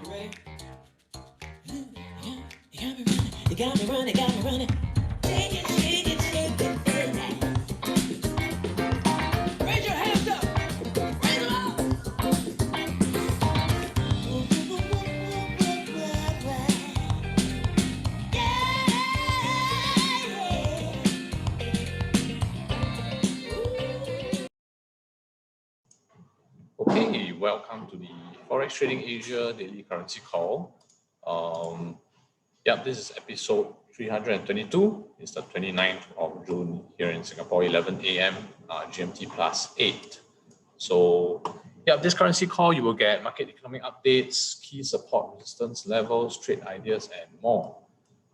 You got me running, got me running. Shake it, shake it, shake it, baby. Raise your hands up, raise them up. Okay, welcome to the Forex Trading Asia Daily Currency Call. This is episode 322. It's the 29th of June here in Singapore, 11 a.m. GMT plus 8. So, this currency call, you will get market economic updates, key support resistance levels, trade ideas, and more.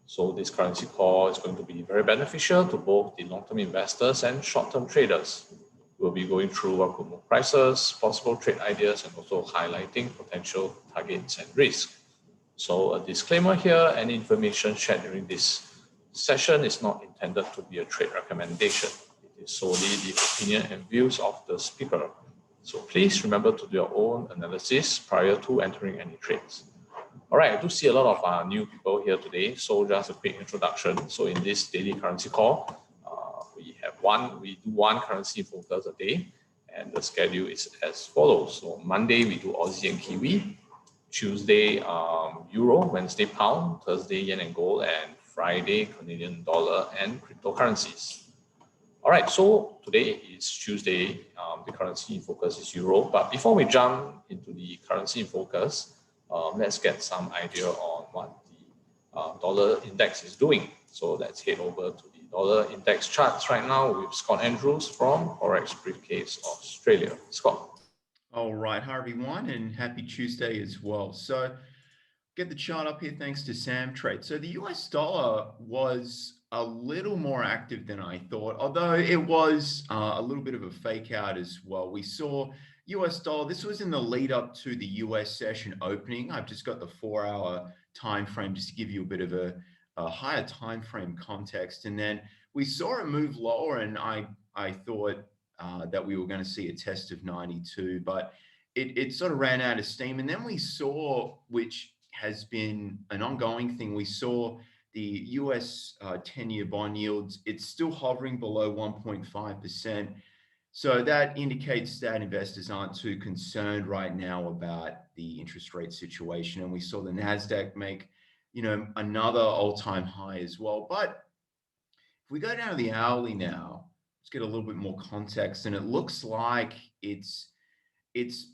So this currency call is going to be very beneficial to both the long-term investors and short-term traders. We'll be going through what could move prices, possible trade ideas, and also highlighting potential targets and risk. So a disclaimer here, any information shared during this session is not intended to be a trade recommendation. It is solely the opinion and views of the speaker. So please remember to do your own analysis prior to entering any trades. All right, I do see a lot of new people here today. So just a quick introduction. So in this daily currency call, we do one currency focus a day, and the schedule is as follows. So Monday we do Aussie and Kiwi, Tuesday Euro, Wednesday Pound, Thursday Yen and Gold, and Friday Canadian Dollar and cryptocurrencies. All right, so today is Tuesday. The currency in focus is Euro. But before we jump into the currency in focus, let's get some idea on what the dollar index is doing. So let's head over to the dollar index charts right now with Scott Andrews from Forex Briefcase Australia. Scott. All right, hi everyone, and happy Tuesday as well. So get the chart up here thanks to Sam Trade. So the US dollar was a little more active than I thought, although it was a little bit of a fake out as well. We saw US dollar, this was in the lead up to the US session opening. I've just got the 4-hour time frame just to give you a bit of a higher time frame context. And then we saw it move lower, and I thought that we were going to see a test of 92, but it sort of ran out of steam. And then we saw, which has been an ongoing thing, we saw the US 10-year bond yields, it's still hovering below 1.5%. So that indicates that investors aren't too concerned right now about the interest rate situation. And we saw the NASDAQ make, another all-time high as well. But if we go down to the hourly now, let's get a little bit more context. And it looks like it's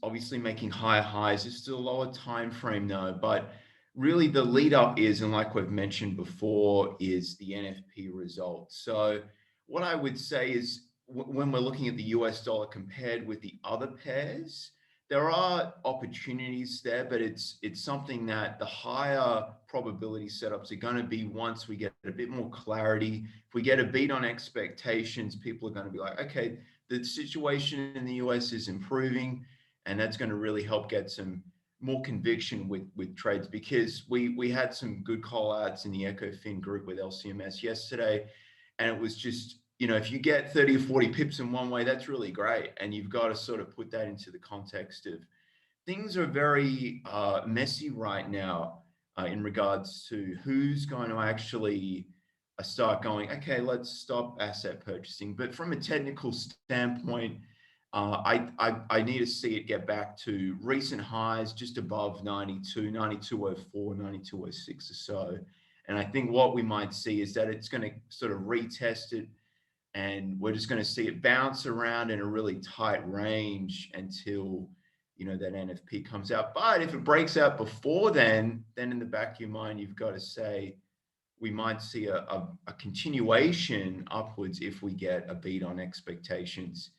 obviously making higher highs. It's still a lower time frame though, but really the lead up is, and like we've mentioned before, is the NFP result. So what I would say is when we're looking at the US dollar compared with the other pairs, there are opportunities there, but it's something that the higher probability setups are going to be once we get a bit more clarity. If we get a beat on expectations, people are going to be like, okay, the situation in the US is improving, and that's going to really help get some more conviction with trades, because we had some good call outs in the ECOFIN group with LCMS yesterday, and it was just, if you get 30 or 40 pips in one way, that's really great. And you've got to sort of put that into the context of things are very messy right now in regards to who's going to actually start going, okay, let's stop asset purchasing. But from a technical standpoint, I need to see it get back to recent highs just above 92, 92.04, 92.06 or so. And I think what we might see is that it's going to sort of retest it, and we're just going to see it bounce around in a really tight range until, that NFP comes out. But if it breaks out before then in the back of your mind, you've got to say, we might see a continuation upwards if we get a beat on expectations.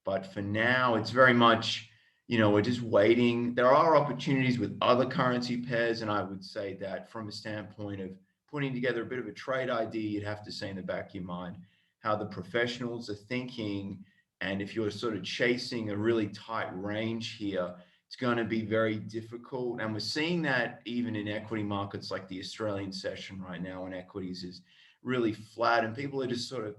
But for now, it's very much, we're just waiting. There are opportunities with other currency pairs, and I would say that from a standpoint of putting together a bit of a trade idea, you'd have to say in the back of your mind how the professionals are thinking. And if you're sort of chasing a really tight range here, it's going to be very difficult. And we're seeing that even in equity markets, like the Australian session right now in equities is really flat, and people are just sort of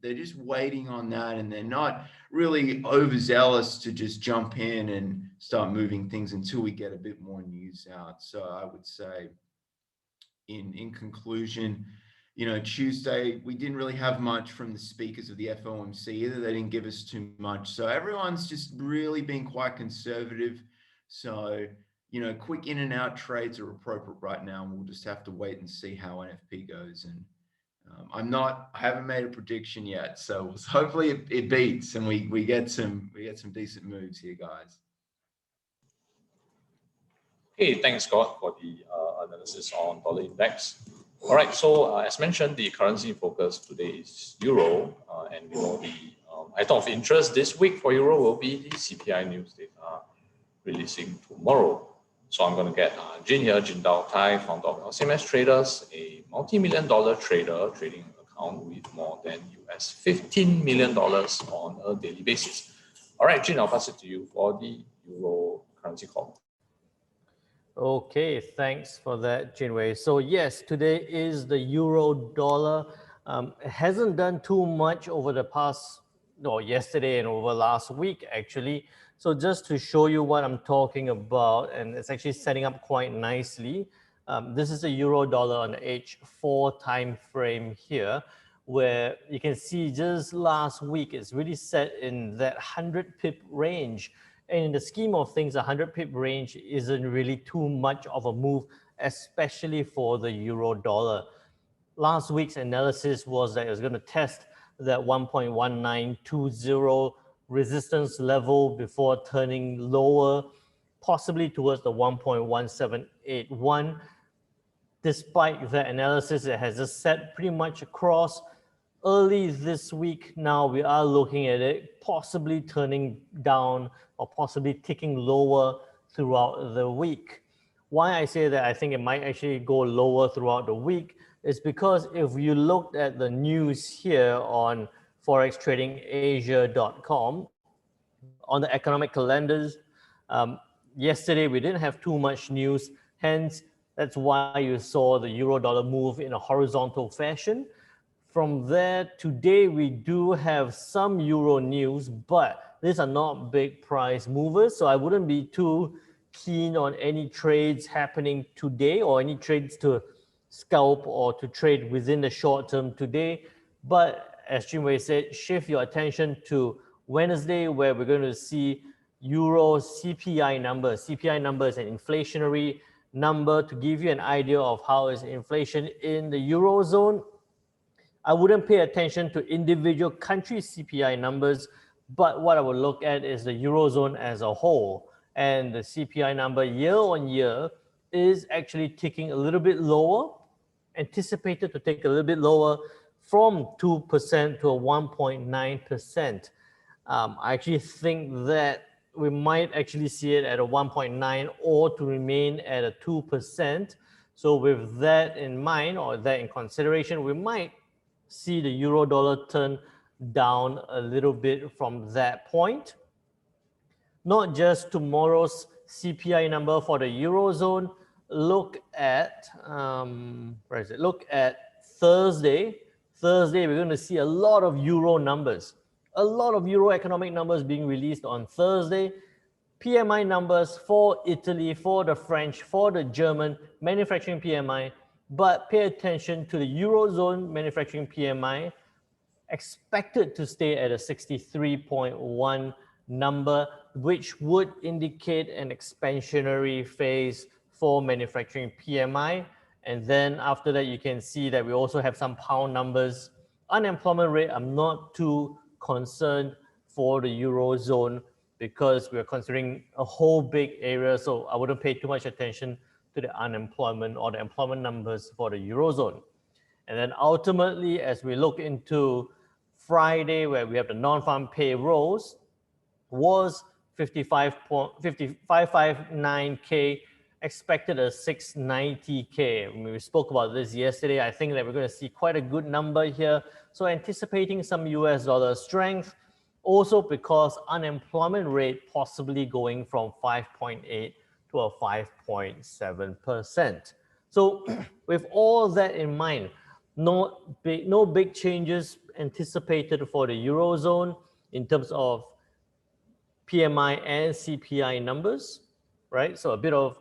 they're just waiting on that, and they're not really overzealous to just jump in and start moving things until we get a bit more news out. So I would say, in conclusion, Tuesday, we didn't really have much from the speakers of the FOMC either. They didn't give us too much. So everyone's just really been quite conservative. So, quick in and out trades are appropriate right now. And we'll just have to wait and see how NFP goes. And I haven't made a prediction yet. So hopefully it beats and we get some decent moves here, guys. Okay, thanks, Scott, for the analysis on dollar index. All right, so as mentioned, the currency focus today is euro, and the item of interest this week for euro will be the CPI news data releasing tomorrow. So I'm going to get Jin here, Jin Dao Tai, founder of LCMS Traders, a multi-million-dollar trader trading an account with more than US $15 million on a daily basis. All right, Jin, I'll pass it to you for the euro currency call. Okay, thanks for that, Jinwei. So yes, today is the euro dollar. It hasn't done too much over the past, yesterday and over last week, actually. So just to show you what I'm talking about, and it's actually setting up quite nicely. This is the euro dollar on the H4 time frame here, where you can see just last week, it's really set in that 100 pip range. And in the scheme of things, a 100 pip range isn't really too much of a move, especially for the euro dollar. Last week's analysis was that it was going to test that 1.1920 resistance level before turning lower, possibly towards the 1.1781. Despite that analysis, it has just set pretty much across. Early this week now, we are looking at it possibly turning down or possibly ticking lower throughout the week. Why I say that I think it might actually go lower throughout the week is because if you looked at the news here on forextradingasia.com, on the economic calendars, yesterday we didn't have too much news, hence that's why you saw the euro dollar move in a horizontal fashion. From there, today we do have some euro news, but these are not big price movers, so I wouldn't be too keen on any trades happening today or any trades to scalp or to trade within the short term today. But as Jinwei said, shift your attention to Wednesday, where we're going to see euro CPI number. CPI number is an inflationary number to give you an idea of how is inflation in the eurozone. I wouldn't pay attention to individual country CPI numbers, but what I would look at is the eurozone as a whole. And the CPI number year on year is actually ticking a little bit lower, anticipated to take a little bit lower from 2% to a 1.9%. I actually think that we might actually see it at a 1.9 or to remain at a 2%. So with that in mind or that in consideration, we might see the euro dollar turn down a little bit from that point. Not just tomorrow's CPI number for the eurozone. Look at where is it? Look at Thursday. Thursday, we're going to see a lot of euro numbers, a lot of euro economic numbers being released on Thursday. PMI numbers for Italy, for the French, for the German manufacturing PMI. But pay attention to the Eurozone manufacturing PMI, expected to stay at a 63.1 number, which would indicate an expansionary phase for manufacturing PMI. And then after that, you can see that we also have some pound numbers. Unemployment rate, I'm not too concerned for the Eurozone because we're considering a whole big area. So I wouldn't pay too much attention to the unemployment or the employment numbers for the Eurozone. And then ultimately, as we look into Friday, where we have the non-farm payrolls, was 559K, expected a 690K. We spoke about this yesterday. I think that we're going to see quite a good number here. So anticipating some US dollar strength, also because unemployment rate possibly going from 5.8 to a 5.7%. So with all that in mind, No big changes anticipated for the Eurozone in terms of PMI and CPI numbers, right? So a bit of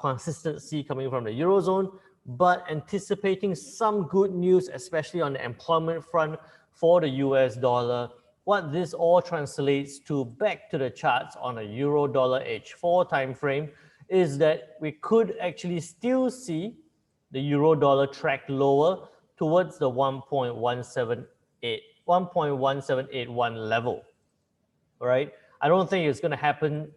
consistency coming from the Eurozone, but anticipating some good news, especially on the employment front for the US dollar. What this all translates to, back to the charts on a Euro dollar H4 time frame, is that we could actually still see the Euro dollar track lower towards the 1.1781 level. All right. I don't think it's going to happen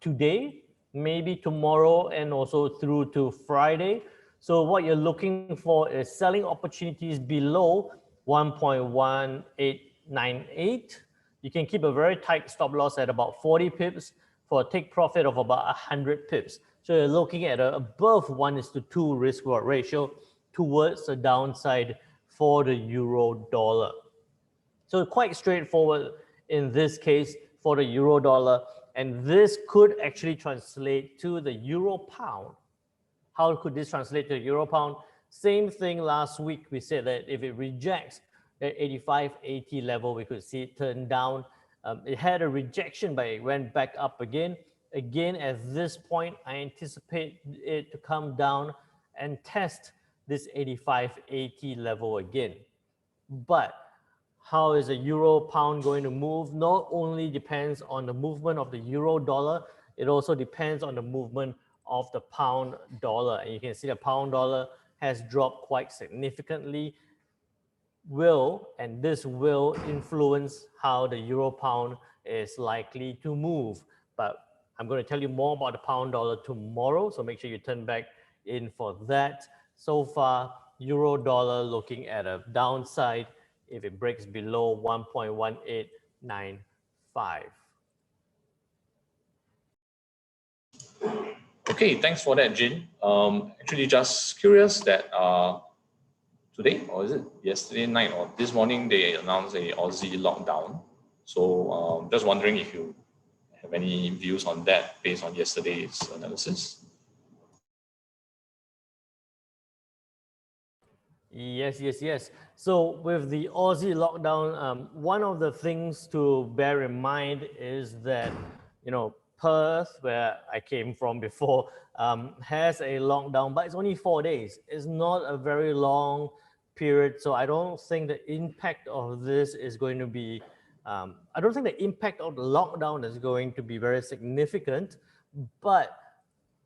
today, maybe tomorrow, and also through to Friday. So what you're looking for is selling opportunities below 1.1898. You can keep a very tight stop loss at about 40 pips for a take profit of about 100 pips. So you're looking at a above 1:2 risk reward ratio towards the downside for the euro dollar. So quite straightforward in this case for the euro dollar, and this could actually translate to the euro pound. How could this translate to the euro pound? Same thing last week. We said that if it rejects the 85.80 level, we could see it turn down. It had a rejection, but it went back up again. Again, at this point, I anticipate it to come down and test this 85.80 level again. But how is the euro pound going to move? Not only depends on the movement of the euro dollar, it also depends on the movement of the pound dollar. And you can see the pound dollar has dropped quite significantly. This will influence how the euro pound is likely to move. But I'm going to tell you more about the pound dollar tomorrow, so make sure you turn back in for that. So far, euro dollar looking at a downside if it breaks below 1.1895. Okay, thanks for that, Jin. Actually, just curious that today, or is it yesterday night or this morning, they announced a Aussie lockdown. So just wondering if you have any views on that based on yesterday's analysis. Yes. So with the Aussie lockdown, one of the things to bear in mind is that, Perth, where I came from before, has a lockdown, but it's only 4 days. It's not a very long period. So I don't think the impact of this is going to be, I don't think the impact of the lockdown is going to be very significant, but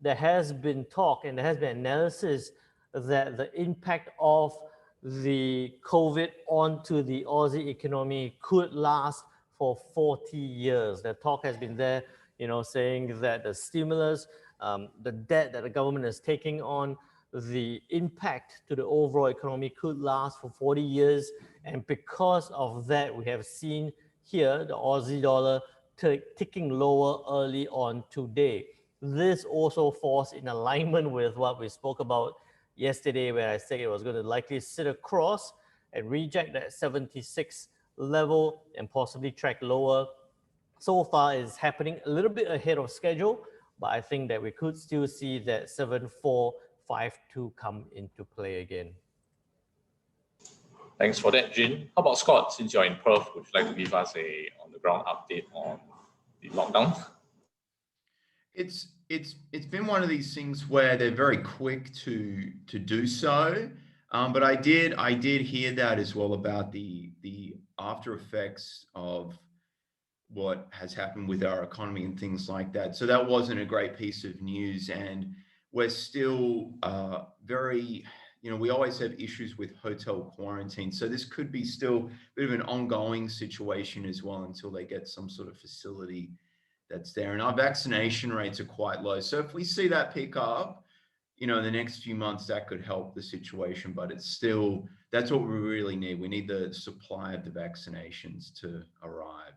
there has been talk and there has been analysis that the impact of the COVID onto the Aussie economy could last for 40 years. The talk has been there, saying that the stimulus, the debt that the government is taking on, the impact to the overall economy could last for 40 years. And because of that, we have seen here the Aussie dollar ticking lower early on today. This also falls in alignment with what we spoke about yesterday, where I said it was going to likely sit across and reject that 76 level and possibly track lower. So far, it's happening a little bit ahead of schedule, but I think that we could still see that 7452 come into play again. Thanks for that, Jin. How about Scott? Since you're in Perth, would you like to give us a on-the-ground update on the lockdown? It's been one of these things where they're very quick to do so, but I did hear that as well about the after effects of what has happened with our economy and things like that. So that wasn't a great piece of news, and we're still very, we always have issues with hotel quarantine. So this could be still a bit of an ongoing situation as well until they get some sort of facility that's there. And our vaccination rates are quite low. So if we see that pick up, in the next few months, that could help the situation, but it's still, that's what we really need. We need the supply of the vaccinations to arrive.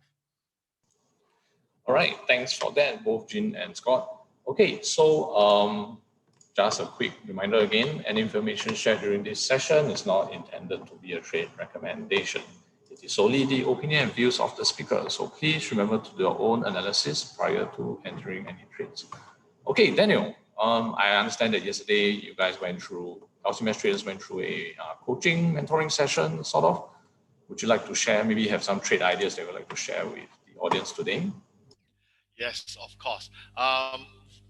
All right, thanks for that, both Jin and Scott. Okay, so just a quick reminder again, any information shared during this session is not intended to be a trade recommendation. It is solely the opinion and views of the speaker, so please remember to do your own analysis prior to entering any trades. Okay, Daniel, I understand that yesterday you guys went through LCMS traders went through a coaching, mentoring session, sort of. Would you like to share? Maybe you have some trade ideas that you would like to share with the audience today? Yes, of course.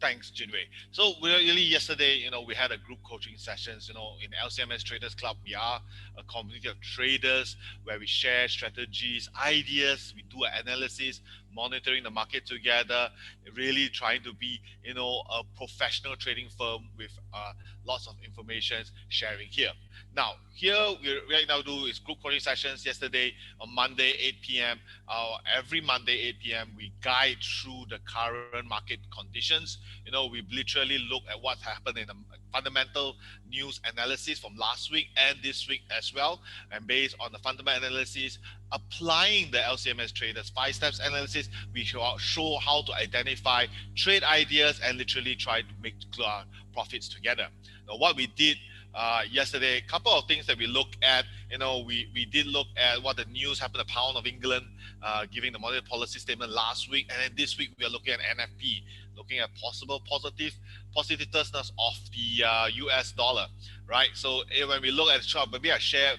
Thanks, Jinwei. So really yesterday, we had a group coaching sessions, in LCMS Traders Club. We are a community of traders where we share strategies, ideas, we do analysis, monitoring the market together, really trying to be, a professional trading firm with lots of information sharing here. Now, here we right now do is group coaching sessions yesterday on Monday, 8 p.m. Every Monday, 8 p.m., we guide through the current market conditions. We literally look at what's happened in the fundamental news analysis from last week and this week as well. And based on the fundamental analysis, applying the LCMS traders 5 steps analysis, we show how to identify trade ideas and literally try to make profits together. Now, what we did yesterday, a couple of things that we looked at. We did look at what the news happened to Pound of England, giving the monetary policy statement last week, and then this week we are looking at NFP, looking at possible positiveness of the US dollar, right? So when we look at the chart, maybe I share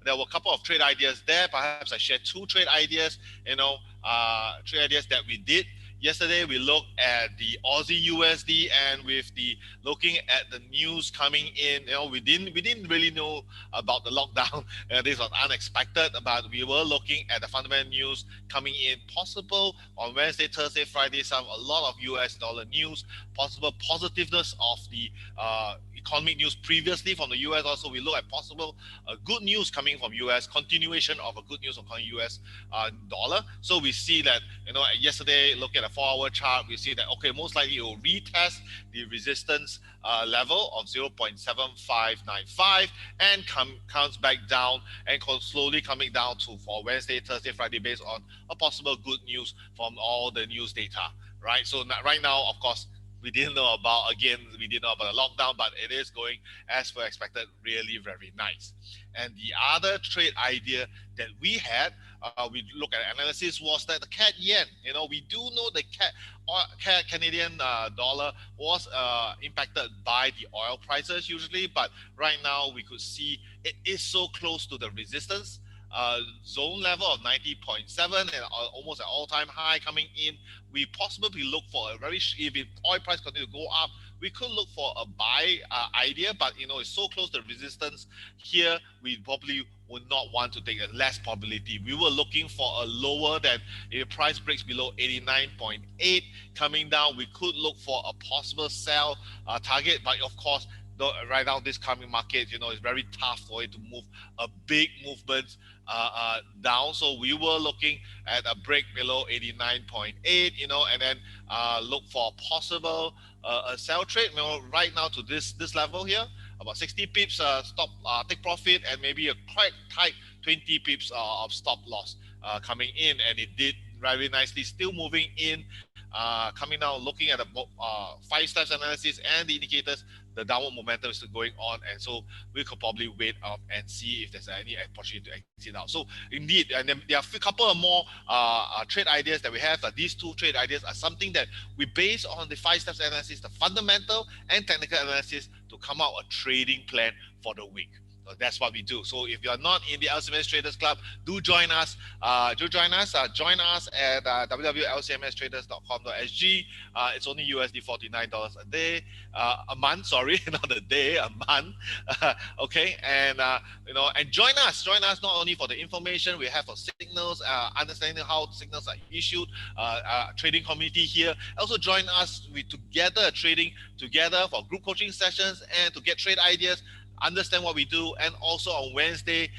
there were a couple of trade ideas there. Perhaps I share 2 trade ideas, trade ideas that we did. Yesterday, we looked at the Aussie USD, and with the looking at the news coming in, we didn't really know about the lockdown. This was unexpected, but we were looking at the fundamental news coming in, possible on Wednesday, Thursday, Friday, a lot of US dollar news, possible positiveness of the economic news previously from the US. Also, we look at possible good news coming from US, continuation of a good news from US dollar. So we see that, yesterday, look at a 4-hour chart, we see that, okay, most likely it will retest the resistance level of 0.7595 and comes back down and slowly coming down for Wednesday, Thursday, Friday, based on a possible good news from all the news data, right? So right now, of course, we didn't know about the lockdown, but it is going as per expected, really very nice. And the other trade idea that we had, we look at analysis, was that the CAD yen. We do know the Canadian dollar was impacted by the oil prices usually, but right now we could see it is so close to the resistance zone level of 90.7 and almost an all-time high coming in. We possibly look for if the oil price continue to go up, we could look for a buy idea, but it's so close to resistance here, we probably would not want to take a less probability. We were looking for a lower than, if the price breaks below 89.8 coming down, we could look for a possible sell target, but of course, right now this coming market, it's very tough for it to move a big movement down. So we were looking at a break below 89.8, and then look for a possible a sell trade. Right now to this level here, about 60 pips stop take profit, and maybe a quite tight 20 pips of stop loss coming in, and it did very nicely, still moving in, coming down, looking at the 5 steps analysis and the indicators. The downward momentum is still going on, and so we could probably wait up and see if there's any opportunity to exit out. So indeed, and then there are a couple of more trade ideas that we have. These 2 trade ideas are something that we base on the 5 steps analysis, the fundamental and technical analysis, to come out a trading plan for the week. So that's what we do. So if you're not in the LCMS Traders Club, do join us. Join us at www.lcmstraders.com.sg. It's only USD $49 a day, a month. Sorry, not a day, a month. Okay, and and join us. Join us not only for the information we have for signals, understanding how signals are issued, trading community here. Also join us together trading together for group coaching sessions and to get trade ideas, understand what we do. And also on Wednesday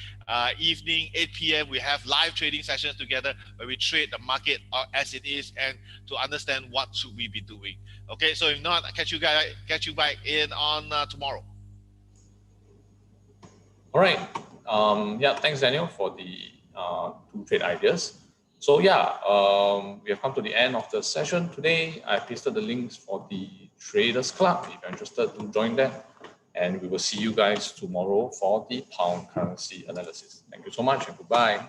evening, 8 p.m., we have live trading sessions together where we trade the market as it is and to understand what should we be doing. Okay, so if not, catch you back in on tomorrow. All right. Yeah, thanks, Daniel, for the 2 trade ideas. So yeah, we have come to the end of the session today. I pasted the links for the Traders Club. If you're interested, to join that. And we will see you guys tomorrow for the pound currency analysis. Thank you so much and goodbye.